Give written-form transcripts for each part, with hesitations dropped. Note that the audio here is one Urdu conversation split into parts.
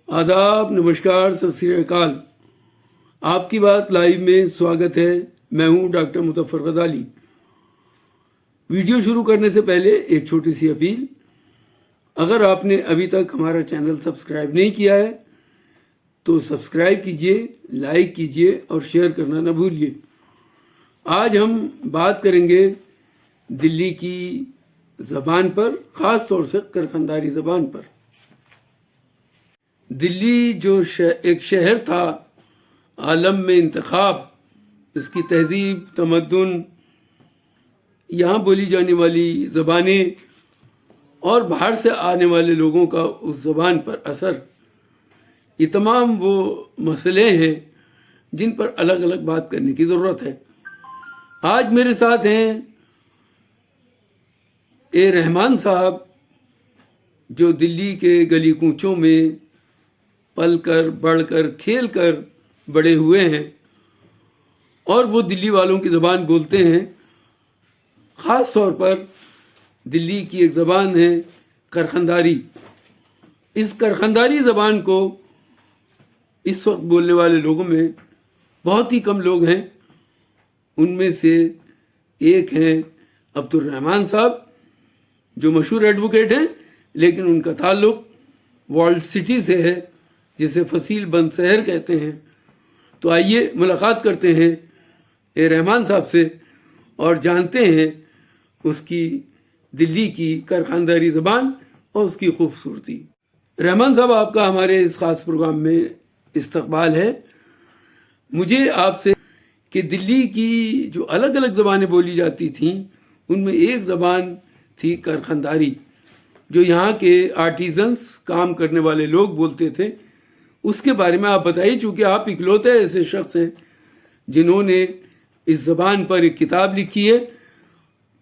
آداب، نمشکار، ست سری اکال۔ آپ کی بات لائیو میں سواگت ہے۔ میں ہوں ڈاکٹر مظفر غزالی۔ ویڈیو شروع کرنے سے پہلے ایک چھوٹی سی اپیل، اگر آپ نے ابھی تک ہمارا چینل سبسکرائب نہیں کیا ہے تو سبسکرائب کیجئے، لائک کیجئے اور شیئر کرنا نہ بھولیے۔ آج ہم بات کریں گے دلی کی زبان پر، خاص طور سے کرکھنداری زبان پر۔ دلی جو ایک شہر تھا عالم میں انتخاب، اس کی تہذیب، تمدن، یہاں بولی جانے والی زبانیں اور باہر سے آنے والے لوگوں کا اس زبان پر اثر، یہ تمام وہ مسئلے ہیں جن پر الگ الگ بات کرنے کی ضرورت ہے۔ آج میرے ساتھ ہیں اے رحمان صاحب، جو دلی کے گلی کوچوں میں پل کر، بڑھ کر، کھیل کر بڑے ہوئے ہیں اور وہ دلی والوں کی زبان بولتے ہیں۔ خاص طور پر دلی کی ایک زبان ہے کرکھنداری۔ اس کرکھنداری زبان کو اس وقت بولنے والے لوگوں میں بہت ہی کم لوگ ہیں۔ ان میں سے ایک ہیں عبدالرحمان صاحب، جو مشہور ایڈوکیٹ ہیں، لیکن ان کا تعلق والڈ سٹی سے ہے، جسے فصیل بند شہر کہتے ہیں۔ تو آئیے ملاقات کرتے ہیں اے رحمان صاحب سے اور جانتے ہیں اس کی دلی کی کرکھنداری زبان اور اس کی خوبصورتی۔ رحمان صاحب، آپ کا ہمارے اس خاص پروگرام میں استقبال ہے۔ مجھے آپ سے کہ دلی کی جو الگ الگ زبانیں بولی جاتی تھیں، ان میں ایک زبان تھی کرکھنداری، جو یہاں کے آرٹیزنس، کام کرنے والے لوگ بولتے تھے۔ اس کے بارے میں آپ بتائیے، چونکہ آپ اکلوتے ایسے شخص ہیں جنہوں نے اس زبان پر ایک کتاب لکھی ہے۔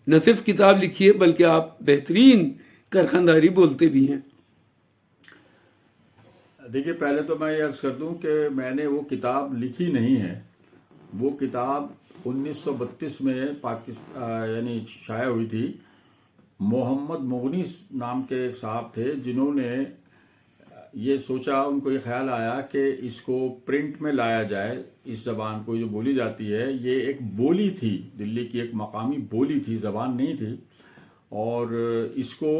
نہ صرف کتاب لکھی ہے بلکہ آپ بہترین کرکھنداری بولتے بھی ہیں۔ دیکھیے، پہلے تو میں یہ عرض کر دوں کہ میں نے وہ کتاب لکھی نہیں ہے۔ وہ کتاب 1932 میں یعنی شائع ہوئی تھی۔ محمد مغنی نام کے ایک صاحب تھے جنہوں نے یہ سوچا، ان کو یہ خیال آیا کہ اس کو پرنٹ میں لایا جائے۔ اس زبان کو جو بولی جاتی ہے، یہ ایک بولی تھی، دلی کی ایک مقامی بولی تھی، زبان نہیں تھی، اور اس کو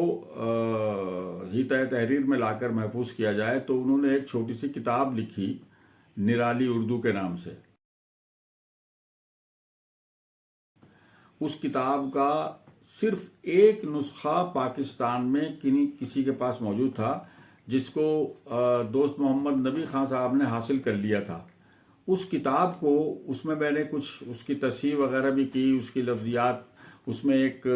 ہیئت تحریر میں لا کر محفوظ کیا جائے۔ تو انہوں نے ایک چھوٹی سی کتاب لکھی نرالی اردو کے نام سے۔ اس کتاب کا صرف ایک نسخہ پاکستان میں کسی کے پاس موجود تھا، جس کو دوست محمد نبی خان صاحب نے حاصل کر لیا تھا۔ اس کتاب کو، اس میں نے کچھ اس کی تصحیح وغیرہ بھی کی، اس کی لفظیات، اس میں ایک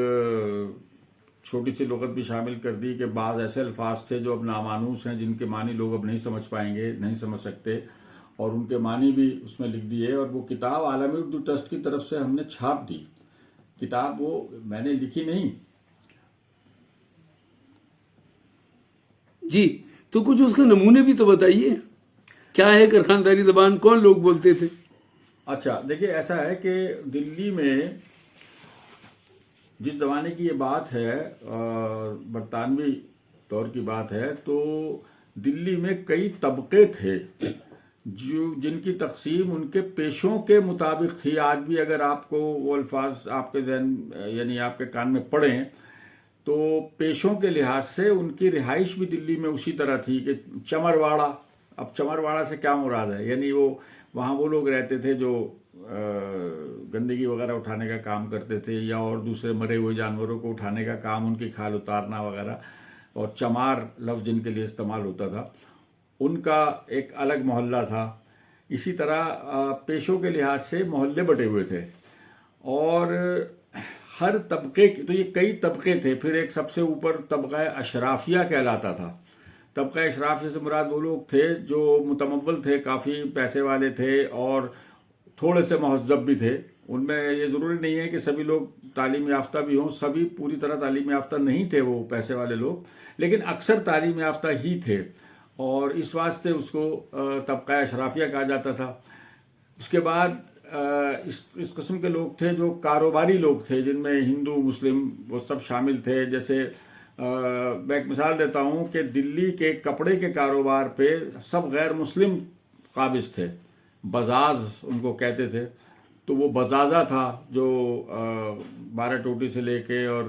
چھوٹی سی لغت بھی شامل کر دی کہ بعض ایسے الفاظ تھے جو اب نامانوس ہیں، جن کے معنی لوگ اب نہیں سمجھ پائیں گے، نہیں سمجھ سکتے، اور ان کے معنی بھی اس میں لکھ دیے۔ اور وہ کتاب عالمی اردو ٹرسٹ کی طرف سے ہم نے چھاپ دی۔ کتاب وہ میں نے لکھی نہیں۔ جی، تو کچھ اس کے نمونے بھی تو بتائیے، کیا ہے کرکھنداری زبان، کون لوگ بولتے تھے؟ اچھا، دیکھیے، ایسا ہے کہ دلی میں جس زمانے کی یہ بات ہے، برطانوی دور کی بات ہے، تو دلی میں کئی طبقے تھے جن کی تقسیم ان کے پیشوں کے مطابق تھی۔ آج بھی اگر آپ کو وہ الفاظ آپ کے ذہن یعنی آپ کے کان میں پڑیں تو پیشوں کے لحاظ سے ان کی رہائش بھی دلی میں اسی طرح تھی کہ چمرواڑہ۔ اب چمرواڑہ سے کیا مراد ہے؟ یعنی وہاں وہ لوگ رہتے تھے جو گندگی وغیرہ اٹھانے کا کام کرتے تھے، یا اور دوسرے مرے ہوئے جانوروں کو اٹھانے کا کام، ان کی کھال اتارنا وغیرہ، اور چمار لفظ جن کے لیے استعمال ہوتا تھا، ان کا ایک الگ محلہ تھا۔ اسی طرح پیشوں کے لحاظ سے محلے بٹے ہوئے تھے، اور ہر طبقے تو یہ کئی طبقے تھے۔ پھر ایک سب سے اوپر طبقہ اشرافیہ کہلاتا تھا۔ طبقہ اشرافیہ سے مراد وہ لوگ تھے جو متمول تھے، کافی پیسے والے تھے اور تھوڑے سے مہذب بھی تھے۔ ان میں یہ ضروری نہیں ہے کہ سبھی لوگ تعلیم یافتہ بھی ہوں، سبھی پوری طرح تعلیم یافتہ نہیں تھے وہ پیسے والے لوگ، لیکن اکثر تعلیم یافتہ ہی تھے، اور اس واسطے اس کو طبقہ اشرافیہ کہا جاتا تھا۔ اس کے بعد اس قسم کے لوگ تھے جو کاروباری لوگ تھے، جن میں ہندو، مسلم وہ سب شامل تھے۔ جیسے میں ایک مثال دیتا ہوں کہ دلی کے کپڑے کے کاروبار پہ سب غیر مسلم قابض تھے، بزاز ان کو کہتے تھے. تو وہ بزازہ تھا جو 12 ٹوٹی سے لے کے اور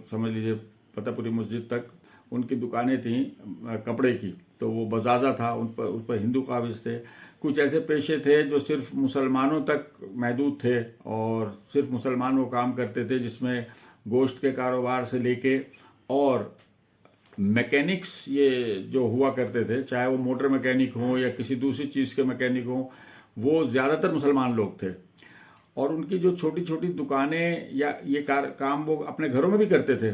سمجھ لیجیے فتح پوری مسجد تک ان کی دکانیں تھیں کپڑے کی، تو وہ بزازہ تھا، ان پر ہندو قابض تھے. کچھ ایسے پیشے تھے جو صرف مسلمانوں تک محدود تھے اور صرف مسلمان وہ کام کرتے تھے، جس میں گوشت کے کاروبار سے لے کے اور میکینکس یہ جو ہوا کرتے تھے، چاہے وہ موٹر میکینک ہوں یا کسی دوسری چیز کے میکینک ہوں، وہ زیادہ تر مسلمان لوگ تھے. اور ان کی جو چھوٹی چھوٹی دکانیں یا یہ کام وہ اپنے گھروں میں بھی کرتے تھے.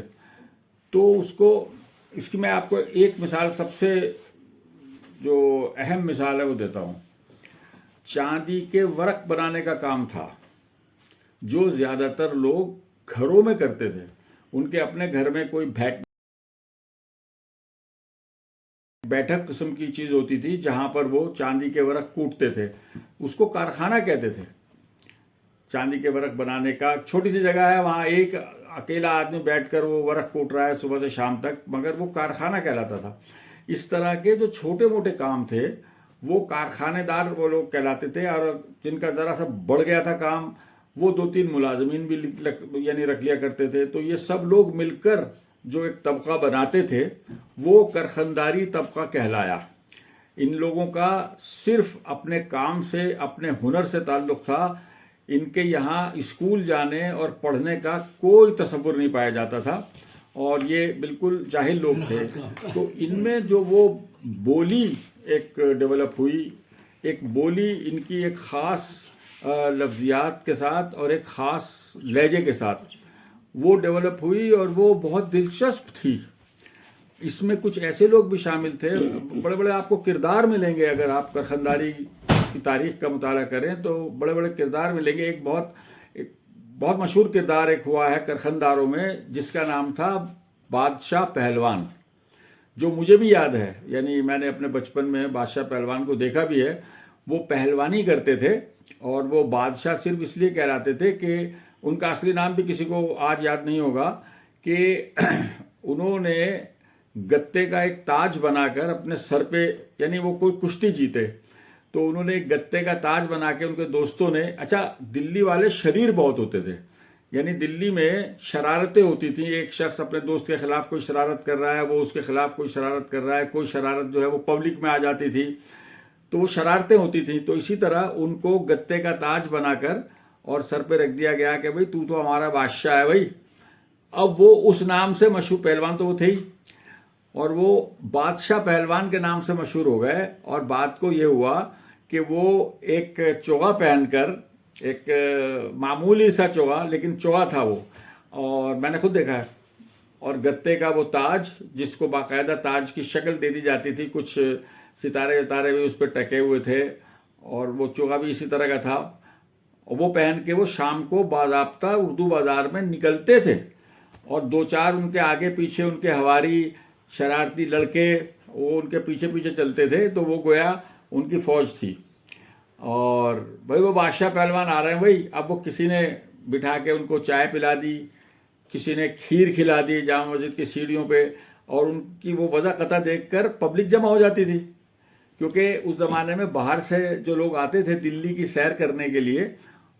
تو اس کی میں آپ کو ایک مثال، سب سے جو اہم مثال ہے وہ دیتا ہوں. چاندی کے ورق بنانے کا کام تھا جو زیادہ تر لوگ گھروں میں کرتے تھے. ان کے اپنے گھر میں کوئی بیٹھک قسم کی چیز ہوتی تھی جہاں پر وہ چاندی کے ورق کوٹتے تھے، اس کو کارخانہ کہتے تھے. چاندی کے ورق بنانے کا چھوٹی سی جگہ ہے، وہاں ایک اکیلا آدمی بیٹھ کر وہ ورق کوٹ رہا ہے صبح سے شام تک، مگر وہ کارخانہ کہلاتا تھا. اس طرح کے جو چھوٹے موٹے کام تھے وہ کارخانے دار وہ لوگ کہلاتے تھے. اور جن کا ذرا سا بڑھ گیا تھا کام، وہ 2-3 ملازمین بھی یعنی رکھ لیا کرتے تھے. تو یہ سب لوگ مل کر جو ایک طبقہ بناتے تھے وہ کرخنداری طبقہ کہلایا. ان لوگوں کا صرف اپنے کام سے، اپنے ہنر سے تعلق تھا. ان کے یہاں اسکول جانے اور پڑھنے کا کوئی تصور نہیں پایا جاتا تھا اور یہ بالکل جاہل لوگ تھے. تو ان میں جو وہ بولی ایک ڈیولپ ہوئی، ایک بولی ان کی ایک خاص لفظیات کے ساتھ اور ایک خاص لہجے کے ساتھ وہ ڈیولپ ہوئی اور وہ بہت دلچسپ تھی. اس میں کچھ ایسے لوگ بھی شامل تھے، بڑے بڑے آپ کو کردار ملیں گے اگر آپ کرخنداری کی تاریخ کا مطالعہ کریں تو بڑے بڑے کردار ملیں گے. ایک بہت مشہور کردار ایک ہوا ہے کرخنداروں میں جس کا نام تھا بادشاہ پہلوان، جو مجھے بھی یاد ہے. یعنی میں نے اپنے بچپن میں بادشاہ پہلوان کو دیکھا بھی ہے. وہ پہلوانی کرتے تھے اور وہ بادشاہ صرف اس لیے کہلاتے تھے کہ ان کا اصلی نام بھی کسی کو آج یاد نہیں ہوگا، کہ انہوں نے گتے کا ایک تاج بنا کر اپنے سر پہ، یعنی وہ کوئی کشتی جیتے تو انہوں نے ایک گتے کا تاج بنا کے ان کے دوستوں نے، اچھا دلی والے شریر بہت ہوتے تھے، یعنی دلی میں شرارتیں ہوتی تھیں. ایک شخص اپنے دوست کے خلاف کوئی شرارت کر رہا ہے، وہ اس کے خلاف کوئی شرارت کر رہا ہے، کوئی شرارت جو ہے وہ پبلک میں آ جاتی تھی، تو وہ شرارتیں ہوتی تھیں. تو اسی طرح ان کو گتے کا تاج بنا کر اور سر پہ رکھ دیا گیا کہ بھئی تو ہمارا بادشاہ ہے بھائی. اب وہ اس نام سے مشہور، پہلوان تو وہ تھے ہی، اور وہ بادشاہ پہلوان کے نام سے مشہور ہو گئے. اور بات کو یہ ہوا کہ وہ ایک چوغا پہن کر، ایک معمولی سا چوغا لیکن چوغا تھا وہ، اور میں نے خود دیکھا ہے، اور گتے کا وہ تاج جس کو باقاعدہ تاج کی شکل دے دی جاتی تھی، کچھ ستارے وتارے بھی اس پہ ٹکے ہوئے تھے، اور وہ چوغا بھی اسی طرح کا تھا. وہ پہن کے وہ شام کو باضابطہ اردو بازار میں نکلتے تھے اور 2-4 ان کے آگے پیچھے ان کے ہواری شرارتی لڑکے وہ ان کے پیچھے پیچھے چلتے تھے. تو وہ گویا ان کی فوج تھی. اور بھائی وہ بادشاہ پہلوان آ رہے ہیں بھائی. اب وہ کسی نے بٹھا کے ان کو چائے پلا دی، کسی نے کھیر کھلا دی جامع مسجد کی سیڑھیوں پہ، اور ان کی وہ وضع قطع دیکھ کر پبلک جمع ہو جاتی تھی، کیونکہ اس زمانے میں باہر سے جو لوگ آتے تھے دلی کی سیر کرنے کے لیے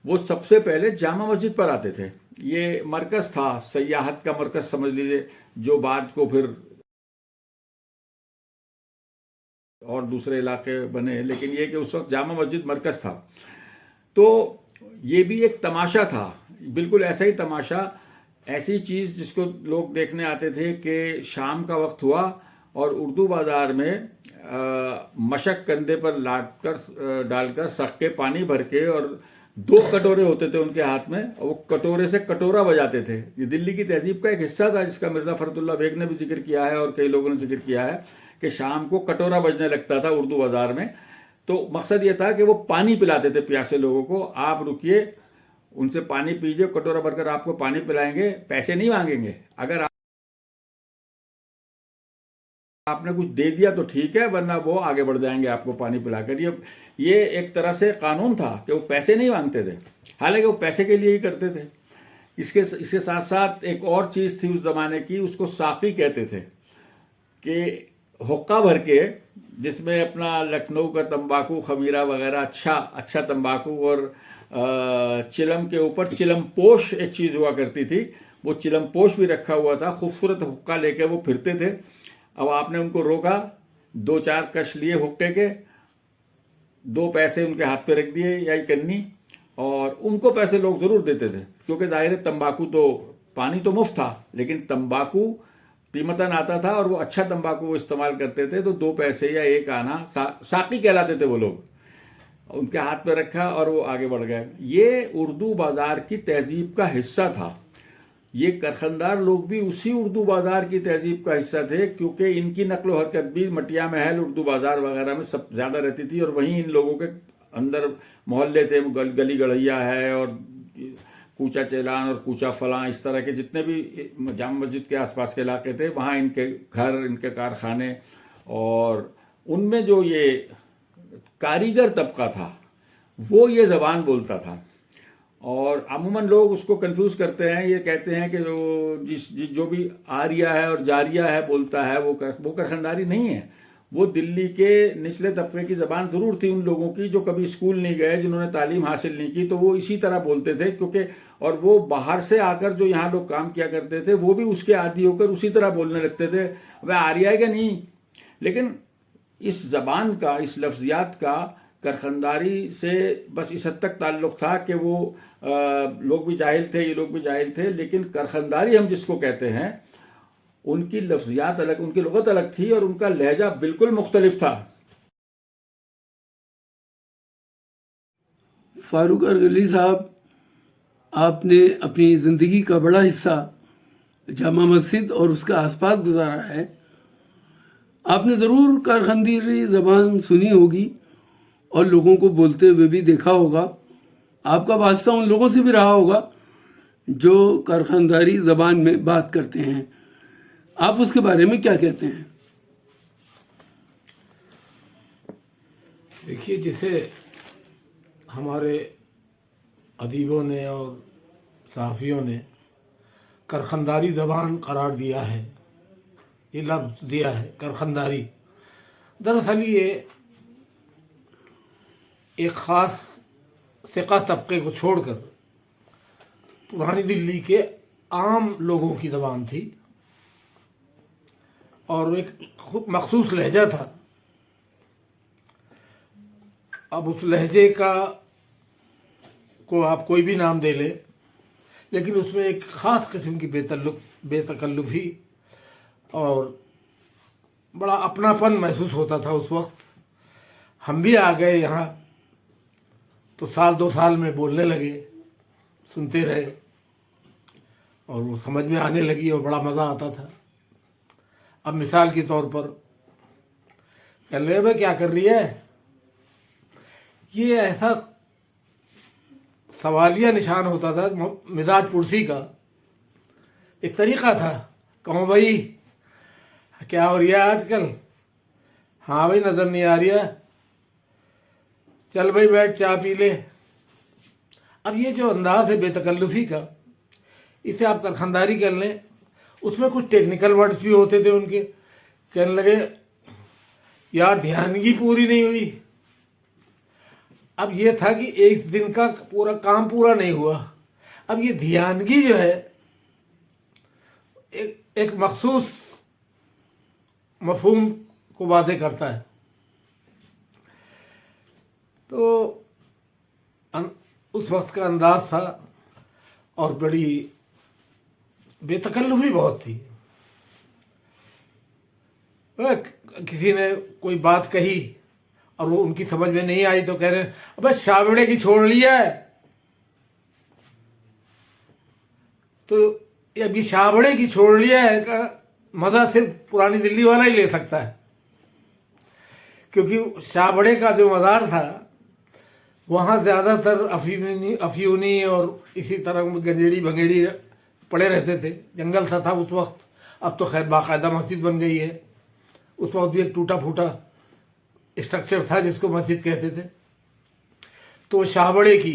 وہ سب سے پہلے جامع مسجد پر آتے تھے. یہ مرکز تھا، سیاحت کا مرکز سمجھ لیجیے، جو بعد کو پھر اور دوسرے علاقے بنے، لیکن یہ کہ اس وقت جامع مسجد مرکز تھا. تو یہ بھی ایک تماشا تھا، بالکل ایسا ہی تماشا، ایسی چیز جس کو لوگ دیکھنے آتے تھے کہ شام کا وقت ہوا اور اردو بازار میں مشک کندھے پر ڈال کر سخ کے پانی بھر کے، اور 2 کٹورے ہوتے تھے ان کے ہاتھ میں، اور وہ کٹورے سے کٹورا بجاتے تھے. یہ دلی کی تہذیب کا ایک حصہ تھا جس کا مرزا فرد اللہ بیگ نے بھی ذکر کیا ہے اور کئی لوگوں نے ذکر کیا ہے کہ شام کو کٹورا بجنے لگتا تھا اردو بازار میں. تو مقصد یہ تھا کہ وہ پانی پلاتے تھے پیاسے لوگوں کو. آپ رکیے، ان سے پانی پیجیے، کٹورا بھر کر آپ کو پانی پلائیں گے، پیسے نہیں مانگیں گے. اگر آپ نے کچھ دے دیا تو ٹھیک ہے، ورنہ وہ آگے بڑھ جائیں گے آپ کو پانی پلا کر. یہ ایک طرح سے قانون تھا کہ وہ پیسے نہیں مانگتے تھے، حالانکہ وہ پیسے کے لیے ہی کرتے تھے. اس کے ساتھ ساتھ ایک اور چیز تھی اس زمانے کی، اس کو ساقی کہتے تھے، کہ حقہ بھر کے جس میں اپنا لکھنؤ کا تمباکو خمیرہ وغیرہ اچھا تمباکو، اور چلم کے اوپر چلم پوش ایک چیز ہوا کرتی تھی، وہ چلم پوش بھی رکھا ہوا تھا، خوبصورت حقہ لے کے وہ پھرتے تھے. اب آپ نے ان کو روکا، 2-4 کش لیے حقے کے، 2 پیسے ان کے ہاتھ پہ رکھ دیے یا کنی، اور ان کو پیسے لوگ ضرور دیتے تھے، کیونکہ ظاہر ہے تمباکو تو پانی تو مفت تھا، لیکن تمباکو قیمتاً آتا تھا، اور وہ اچھا تمباکو وہ استعمال کرتے تھے، تو 2 پیسے یا 1 آنا ساقی کہلاتے تھے وہ لوگ. ان کے ہاتھ پہ رکھا اور وہ آگے بڑھ گئے. یہ اردو بازار کی تہذیب کا حصہ تھا. یہ کرخندار لوگ بھی اسی اردو بازار کی تہذیب کا حصہ تھے، کیونکہ ان کی نقل و حرکت بھی مٹیا محل، اردو بازار وغیرہ میں سب زیادہ رہتی تھی، اور وہیں ان لوگوں کے اندر محلے تھے، گلی گڑھیا ہے اور کوچا چیلان اور کوچا فلاں، اس طرح کے جتنے بھی جامع مسجد کے آس پاس کے علاقے تھے، وہاں ان کے گھر، ان کے کارخانے، اور ان میں جو یہ کاریگر طبقہ تھا وہ یہ زبان بولتا تھا. اور عموماً لوگ اس کو کنفیوز کرتے ہیں، یہ کہتے ہیں کہ جو بھی آریہ ہے اور جاریہ ہے بولتا ہے وہ کرخنداری نہیں ہے. وہ دلی کے نچلے طبقے کی زبان ضرور تھی ان لوگوں کی جو کبھی اسکول نہیں گئے، جنہوں نے تعلیم حاصل نہیں کی، تو وہ اسی طرح بولتے تھے. کیونکہ اور وہ باہر سے آ کر جو یہاں لوگ کام کیا کرتے تھے وہ بھی اس کے عادی ہو کر اسی طرح بولنے لگتے تھے. وہ آریہ ہے کہ نہیں، لیکن اس زبان کا، اس لفظیات کا کرخنداری سے بس اس حد تک تعلق تھا کہ وہ لوگ بھی جاہل تھے، یہ لوگ بھی جاہل تھے. لیکن کرخنداری ہم جس کو کہتے ہیں، ان کی لفظیات الگ، ان کی لغت الگ تھی، اور ان کا لہجہ بالکل مختلف تھا. فاروق ارغلی صاحب، آپ نے اپنی زندگی کا بڑا حصہ جامع مسجد اور اس کے آس پاس گزارا ہے. آپ نے ضرور کارخنداری زبان سنی ہوگی اور لوگوں کو بولتے ہوئے بھی دیکھا ہوگا. آپ کا واسطہ ان لوگوں سے بھی رہا ہوگا جو کارخنداری زبان میں بات کرتے ہیں. آپ اس کے بارے میں کیا کہتے ہیں؟ دیکھیے، جسے ہمارے ادیبوں نے اور صحافیوں نے کرخنداری زبان قرار دیا ہے، یہ لفظ دیا ہے کرخنداری، دراصل یہ ایک خاص ثقہ طبقے کو چھوڑ کر پرانی دلی کے عام لوگوں کی زبان تھی، اور ایک مخصوص لہجہ تھا. اب اس لہجے کا کو آپ کوئی بھی نام دے لیں، لیکن اس میں ایک خاص قسم کی بے تکلفی اور بڑا اپناپن محسوس ہوتا تھا اس وقت. ہم بھی آ گئے یہاں تو 1-2 سال میں بولنے لگے، سنتے رہے، اور وہ سمجھ میں آنے لگی اور بڑا مزہ آتا تھا. اب مثال کے طور پر کہنے لگے، بھائی کیا کر رہی ہے، یہ ایسا سوالیہ نشان ہوتا تھا، مزاج پرسی کا ایک طریقہ تھا. کہوں بھائی کیا ہو رہی ہے آج کل، ہاں بھائی نظر نہیں آ رہی ہے، چل بھائی بیٹھ چائے پی لے. اب یہ جو انداز ہے بے تکلفی کا، اسے آپ کرخنداری کر لیں. اس میں کچھ ٹیکنیکل ورڈز بھی ہوتے تھے ان کے. کہنے لگے، یار دھیانگی پوری نہیں ہوئی. اب یہ تھا کہ ایک دن کا پورا کام پورا نہیں ہوا. اب یہ دھیانگی جو ہے ایک مخصوص مفہوم کو واضح کرتا ہے. تو اس وقت کا انداز تھا، اور بڑی بے تکلفی بہت تھی. کسی نے کوئی بات کہی اور وہ ان کی سمجھ میں نہیں آئی تو کہہ رہے، ابے شاوڑے کی چھوڑ لیا ہے. تو ابھی شاوڑے کی چھوڑ لیا ہے کا مزہ صرف پرانی دلی والا ہی لے سکتا ہے، کیونکہ شاوڑے کا جو مزار تھا وہاں زیادہ تر افیونی اور اسی طرح گنجیڑی بھنگیڑی پڑے رہتے تھے. جنگل سا تھا اس وقت. اب تو خیر باقاعدہ مسجد بن گئی ہے. اس وقت بھی ایک ٹوٹا پھوٹا اسٹرکچر تھا جس کو مسجد کہتے تھے. تو شاہبڑے کی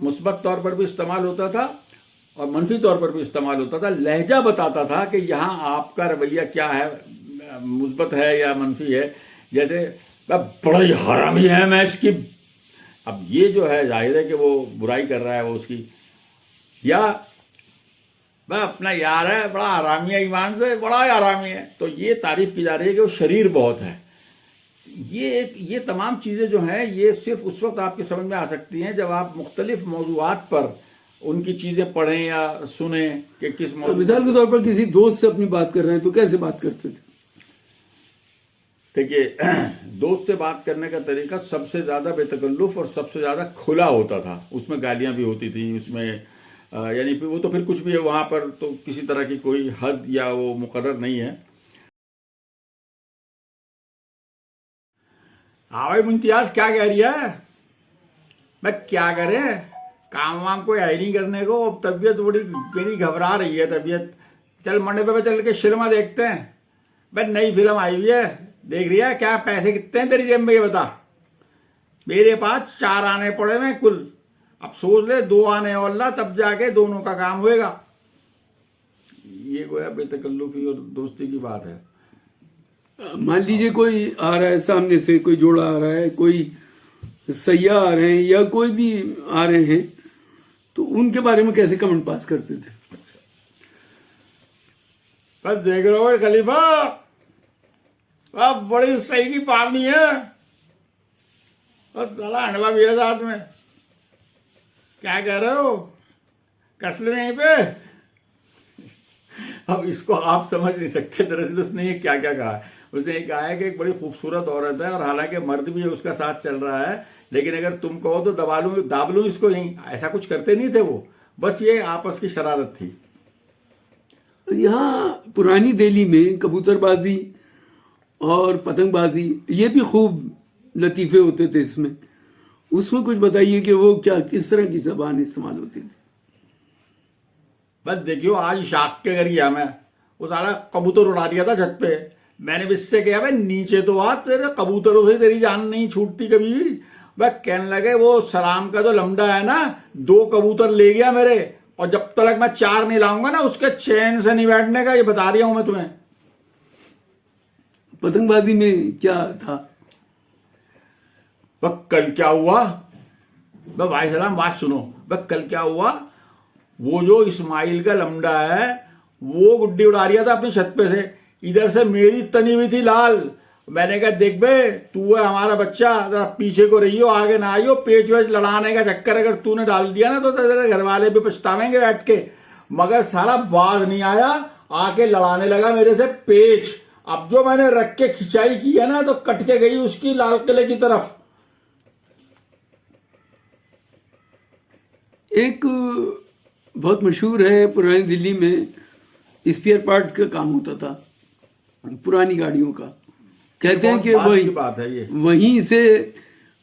مثبت طور پر بھی استعمال ہوتا تھا اور منفی طور پر بھی استعمال ہوتا تھا. لہجہ بتاتا تھا کہ یہاں آپ کا رویہ کیا ہے, مثبت ہے یا منفی ہے. جیسے بڑا ہی حرامی ہے میں اس کی, اب یہ جو ہے ظاہر ہے کہ وہ برائی کر رہا ہے وہ اس کی, یا وہ اپنا یار ہے بڑا حرامی ہے, ایمان سے بڑا ہی حرامی ہے, تو یہ تعریف کی جا رہی ہے کہ وہ شریر بہت ہے. یہ تمام چیزیں جو ہیں یہ صرف اس وقت آپ کی سمجھ میں آ سکتی ہیں جب آپ مختلف موضوعات پر ان کی چیزیں پڑھیں یا سنیں کہ کس موضوع. مثال کے طور پر کسی دوست سے اپنی بات کر رہے ہیں تو کیسے بات کرتے تھے؟ دیکھیے, دوست سے بات کرنے کا طریقہ سب سے زیادہ بے تکلف اور سب سے زیادہ کھلا ہوتا تھا. اس میں گالیاں بھی ہوتی تھیں, اس میں یعنی وہ تو پھر کچھ بھی ہے, وہاں پر تو کسی طرح کی کوئی حد یا وہ مقرر نہیں ہے. آواز امتیاز کیا کہہ رہی ہے, میں کیا کریں, کام وام کوئی ہے نہیں کرنے کو, طبیعت بڑی میری گھبرا رہی ہے طبیعت, چل منڈے پہ چل کے سنیما دیکھتے ہیں. بھائی نئی فلم آئی ہوئی ہے, دیکھ رہی ہے, کیا پیسے کتنے ہیں تیری جیب میں یہ بتا. میرے پاس 4 آنے پڑے میں کل, اب سوچ لے 2 آنے اور اللہ, تب جا کے دونوں کا کام ہوئے گا. یہ گویا بے تکلفی اور دوستی کی بات ہے. مان لیجئے کوئی آ رہا ہے سامنے سے, کوئی جوڑا آ رہا ہے, کوئی سیاح آ رہے ہیں یا کوئی بھی آ رہے ہیں, تو ان کے بارے میں کیسے کمنٹ پاس کرتے تھے؟ بس دیکھ رہے ہو خلیفہ, اب بڑی صحیح کی پانی ہے, بس گلا انڈوا بھی ہے ساتھ میں, کیا کہہ رہے ہو, کس لیں یہیں پہ. اب اس کو آپ سمجھ نہیں سکتے, دراصل اس نے یہ کیا کیا کہا ہے. اس نے یہ کہا ہے کہ ایک بڑی خوبصورت عورت ہے اور حالانکہ مرد بھی اس کا ساتھ چل رہا ہے, لیکن اگر تم کہو تو داب لوں اس کو یہیں. ایسا کچھ کرتے نہیں تھے وہ, بس یہ آپس کی شرارت تھی. یہاں پرانی دہلی میں کبوتر بازی اور پتنگ بازی یہ بھی خوب لطیفے ہوتے تھے اس میں کچھ بتائیے کہ وہ کیا کس طرح کی زبان استعمال ہوتی تھی؟ بس دیکھیو, آج شاق کے گھر گیا میں, وہ سارا کبوتر اڑا دیا تھا چھت پہ. میں نے اس سے کہا بھائی نیچے تو آ, تیرے کبوتروں سے تیری جان نہیں چھوٹتی کبھی. بس کہنے لگے وہ سلام کا جو لمڈا ہے نا, 2 کبوتر لے گیا میرے, اور جب تک میں 4 نہیں لاؤں گا نا اس کے چین سے نہیں بیٹھنے کا, یہ بتا رہا ہوں میں تمہیں. پتنگ بازی میں کیا تھا؟ بس کل کیا ہوا, بس بھائی سلام بات سنو, بس کل کیا ہوا, وہ جو اسماعیل کا لمڈا ہے وہ گڈی اڑا رہا تھا اپنی چھت پہ سے, ادھر سے میری تنی ہوئی تھی لال. میں نے کہا دیکھ بے, تو ہے ہمارا بچہ, ذرا پیچھے کو رہیو, آگے نہ آئیو, پیچ ویچ لڑانے کا چکر اگر تو نے ڈال دیا نا تو تیرے گھر والے بھی پچھتاویں گے بیٹھ کے. مگر سارا باز نہیں آیا, آ کے لڑانے لگا میرے سے پیچ. اب جو میں نے رکھ کے کھچائی کی ہے نا تو کٹ کے گئی اس کی لال قلعے کی طرف. ایک بہت مشہور ہے پرانی دلی میں, اسپیئر پارٹ کا کام ہوتا تھا پرانی گاڑیوں کا. کہتے ہیں کہ بات ہے یہ, وہیں سے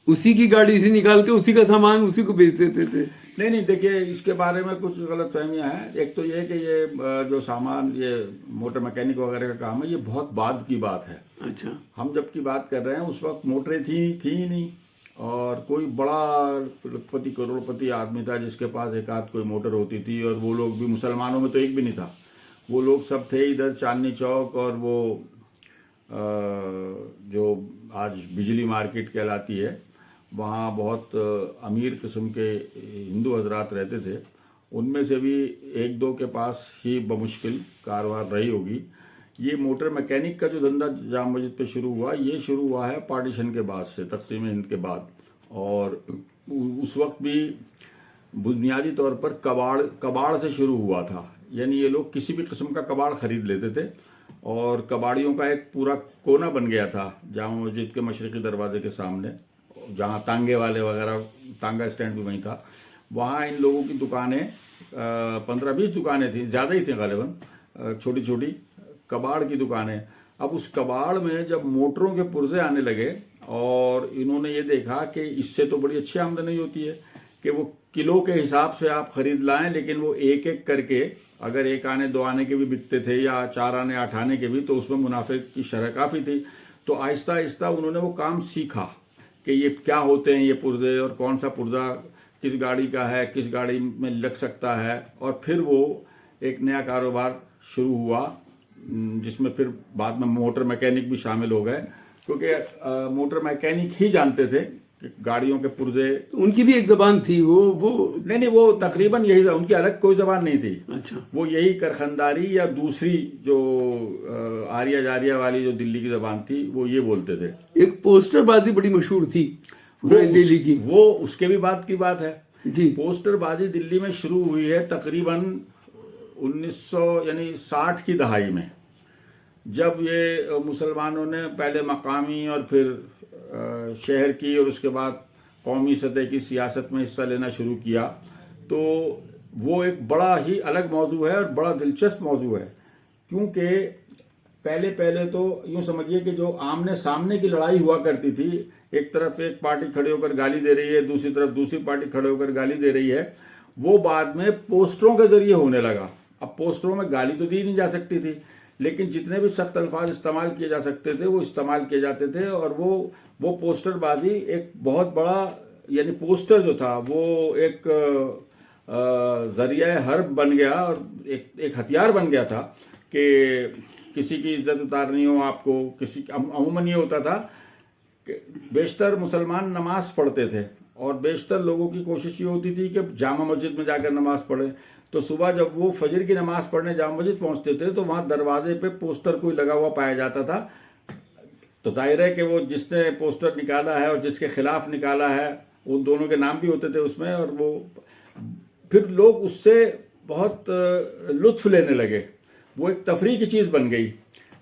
اسی کی گاڑی سے نکال کے اسی کا سامان اسی کو بیچ دیتے تھے. نہیں دیکھیے, اس کے بارے میں کچھ غلط فہمیاں ہیں. ایک تو یہ کہ یہ جو سامان, یہ موٹر میکینک وغیرہ کا کام ہے, یہ بہت بعد کی بات ہے. اچھا, ہم جب کی بات کر رہے ہیں اس وقت موٹریں تھی ہی نہیں, اور کوئی بڑا لکھپتی کروڑ پتی آدمی تھا جس کے پاس ایک آدھ کوئی موٹر ہوتی تھی, اور وہ لوگ بھی مسلمانوں میں تو ایک بھی نہیں تھا. وہ لوگ سب تھے ادھر چاندنی چوک اور وہ جو آج بجلی مارکیٹ کہلاتی ہے, وہاں بہت امیر قسم کے ہندو حضرات رہتے تھے. ان میں سے بھی 1-2 کے پاس ہی بمشکل کاروبار رہی ہوگی. یہ موٹر میکینک کا جو دھندا جامع مسجد پہ شروع ہوا, یہ شروع ہوا ہے پارٹیشن کے بعد سے, تقسیم ہند کے بعد. اور اس وقت بھی بنیادی طور پر کباڑ سے شروع ہوا تھا. یعنی یہ لوگ کسی بھی قسم کا کباڑ خرید لیتے تھے, اور کباڑیوں کا ایک پورا کونا بن گیا تھا جامع مسجد کے مشرقی دروازے کے سامنے, جہاں تانگے والے وغیرہ, تانگا اسٹینڈ بھی وہیں تھا. وہاں ان لوگوں کی دکانیں 15-20 دکانیں تھیں, زیادہ ہی تھیں غالباً, چھوٹی چھوٹی کباڑ کی دکانیں. اب اس کباڑ میں جب موٹروں کے پرزے آنے لگے اور انہوں نے یہ دیکھا کہ اس سے تو بڑی اچھی آمدنی ہوتی ہے کہ وہ کلو کے حساب سے آپ خرید لائیں, لیکن وہ ایک ایک کر کے, اگر 1 آنے 2 آنے کے بھی بکتے تھے یا 4 آنے 8 آنے کے بھی, تو اس میں منافع کی شرح کافی تھی. تو آہستہ آہستہ انہوں نے وہ کام سیکھا کہ یہ کیا ہوتے ہیں یہ پرزے, اور کون سا پرزہ کس گاڑی کا ہے، کس گاڑی میں لگ سکتا ہے، اور پھر وہ ایک نیا کاروبار شروع ہوا جس میں پھر بعد میں موٹر میکینک بھی شامل ہو گئے، کیونکہ موٹر میکینک ہی جانتے تھے کہ گاڑیوں کے پرزے. ان کی بھی ایک زبان تھی وہ نہیں وہ تقریباً یہی، ان کی الگ کوئی زبان نہیں تھی. اچھا. وہ یہی کرخنداری یا دوسری جو آریہ جاریہ والی جو دلی کی زبان تھی وہ یہ بولتے تھے. ایک پوسٹر بازی بڑی مشہور تھی دلی کی، وہ اس کے بھی بعد کی بات ہے. جی. پوسٹر بازی دلی میں شروع ہوئی ہے تقریباً 1900 یعنی 60 کی دہائی میں، جب یہ مسلمانوں نے پہلے مقامی اور پھر شہر کی اور اس کے بعد قومی سطح کی سیاست میں حصہ لینا شروع کیا. تو وہ ایک بڑا ہی الگ موضوع ہے اور بڑا دلچسپ موضوع ہے، کیونکہ پہلے تو یوں سمجھیے کہ جو آمنے سامنے کی لڑائی ہوا کرتی تھی، ایک طرف ایک پارٹی کھڑے ہو کر گالی دے رہی ہے، دوسری طرف دوسری پارٹی کھڑے ہو کر گالی دے رہی ہے، وہ بعد میں پوسٹروں کے ذریعے ہونے لگا. اب پوسٹروں میں گالی تو دی نہیں جا سکتی تھی، لیکن جتنے بھی سخت الفاظ استعمال کیے جا سکتے تھے وہ استعمال کیے جاتے تھے، اور وہ پوسٹر بازی ایک بہت بڑا، یعنی پوسٹر جو تھا وہ ایک ذریعہ حرب بن گیا اور ایک ہتھیار بن گیا تھا کہ کسی کی عزت اتارنی ہو آپ کو. عموماً یہ ہوتا تھا کہ بیشتر مسلمان نماز پڑھتے تھے اور بیشتر لوگوں کی کوشش یہ ہوتی تھی کہ جامع مسجد میں جا کر نماز پڑھیں. تو صبح جب وہ فجر کی نماز پڑھنے جامع مسجد پہنچتے تھے تو وہاں دروازے پہ پوسٹر کوئی لگا ہوا پایا جاتا تھا. تو ظاہر ہے کہ وہ جس نے پوسٹر نکالا ہے اور جس کے خلاف نکالا ہے ان دونوں کے نام بھی ہوتے تھے اس میں، اور وہ پھر لوگ اس سے بہت لطف لینے لگے. وہ ایک تفریح کی چیز بن گئی،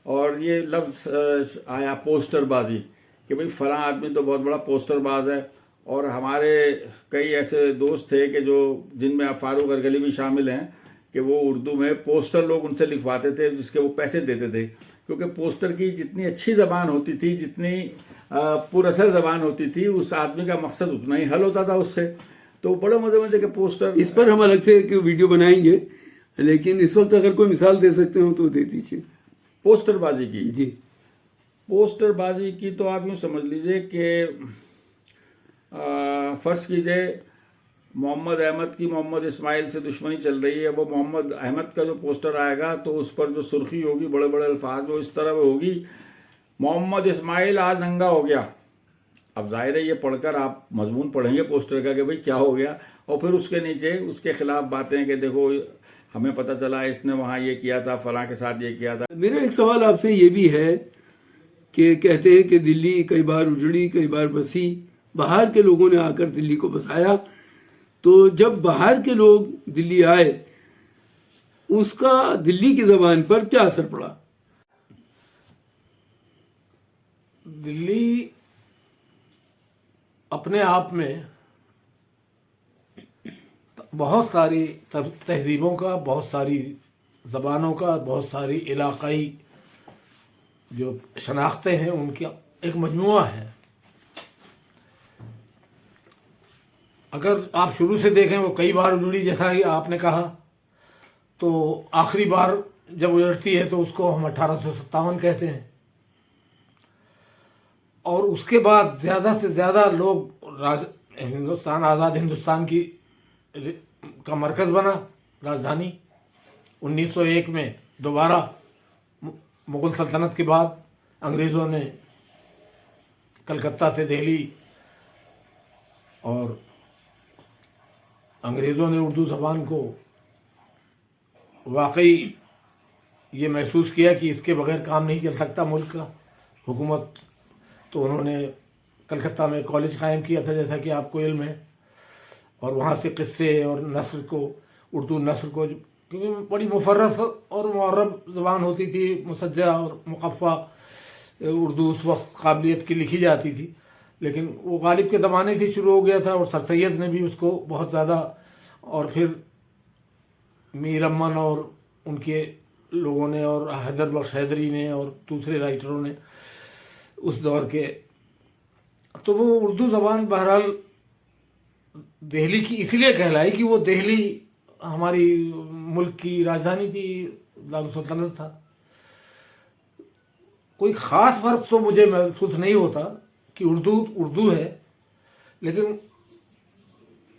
اور یہ لفظ آیا پوسٹر بازی کہ بھئی فلاں آدمی تو بہت بڑا پوسٹر باز ہے. اور ہمارے کئی ایسے دوست تھے کہ جن میں فاروق ارگلی بھی شامل ہیں کہ وہ اردو میں پوسٹر لوگ ان سے لکھواتے تھے جس کے وہ پیسے دیتے تھے، کیونکہ پوسٹر کی جتنی اچھی زبان ہوتی تھی، جتنی پر اثر زبان ہوتی تھی، اس آدمی کا مقصد اتنا ہی حل ہوتا تھا اس سے. تو بڑے مزے مزے کے پوسٹر. اس پر ہم الگ سے ایک ویڈیو بنائیں گے، لیکن اس وقت اگر کوئی مثال دے سکتے ہو تو دے دیجیے. پوسٹر بازی کی. جی. پوسٹر بازی کی تو آپ یوں سمجھ لیجئے کہ فرض کیجئے محمد احمد کی محمد اسماعیل سے دشمنی چل رہی ہے. وہ محمد احمد کا جو پوسٹر آئے گا تو اس پر جو سرخی ہوگی بڑے بڑے الفاظ وہ اس طرح ہوگی، محمد اسماعیل آج ننگا ہو گیا. اب ظاہر ہے یہ پڑھ کر آپ مضمون پڑھیں گے پوسٹر کا کہ بھئی کیا ہو گیا، اور پھر اس کے نیچے اس کے خلاف باتیں کہ دیکھو ہمیں پتہ چلا اس نے وہاں یہ کیا تھا، فلاں کے ساتھ یہ کیا تھا. میرا ایک سوال آپ سے یہ بھی ہے کہ کہتے ہیں کہ دلی کئی بار اجڑی کئی بار بسی، باہر کے لوگوں نے آ کر دلی کو بسایا. تو جب باہر کے لوگ دلی آئے اس کا دلی کی زبان پر کیا اثر پڑا؟ دلی اپنے آپ میں بہت ساری تہذیبوں کا، بہت ساری زبانوں کا، بہت ساری علاقائی جو شناختیں ہیں ان کا ایک مجموعہ ہے. اگر آپ شروع سے دیکھیں وہ کئی بار اجڑی، جیسا کہ آپ نے کہا، تو آخری بار جب اجڑتی ہے تو اس کو ہم 1857 کہتے ہیں. اور اس کے بعد زیادہ سے زیادہ لوگ ہندوستان، آزاد ہندوستان کا مرکز بنا راجدھانی. 1901 میں دوبارہ مغل سلطنت کے بعد انگریزوں نے کلکتہ سے دہلی، اور انگریزوں نے اردو زبان کو واقعی یہ محسوس کیا کہ اس کے بغیر کام نہیں چل سکتا ملک کا حکومت. تو انہوں نے کلکتہ میں کالج قائم کیا تھا جیسا کہ آپ کو علم ہے، اور وہاں سے قصے اور نثر کو، اردو نثر کو، کیونکہ بڑی مفرط اور معرب زبان ہوتی تھی، مسجع اور مقفع اردو اس وقت قابلیت کی لکھی جاتی تھی، لیکن وہ غالب کے زمانے سے شروع ہو گیا تھا، اور سر سید نے بھی اس کو بہت زیادہ، اور پھر میر امن اور ان کے لوگوں نے، اور حیدر بخش حیدری نے، اور دوسرے رائٹروں نے اس دور کے. تو وہ اردو زبان بہرحال دہلی کی اس لیے کہلائی کہ وہ دہلی ہماری ملک کی راجدھانی تھی، دارالسلطنت تھا. کوئی خاص فرق تو مجھے محسوس نہیں ہوتا کہ اردو ہے، لیکن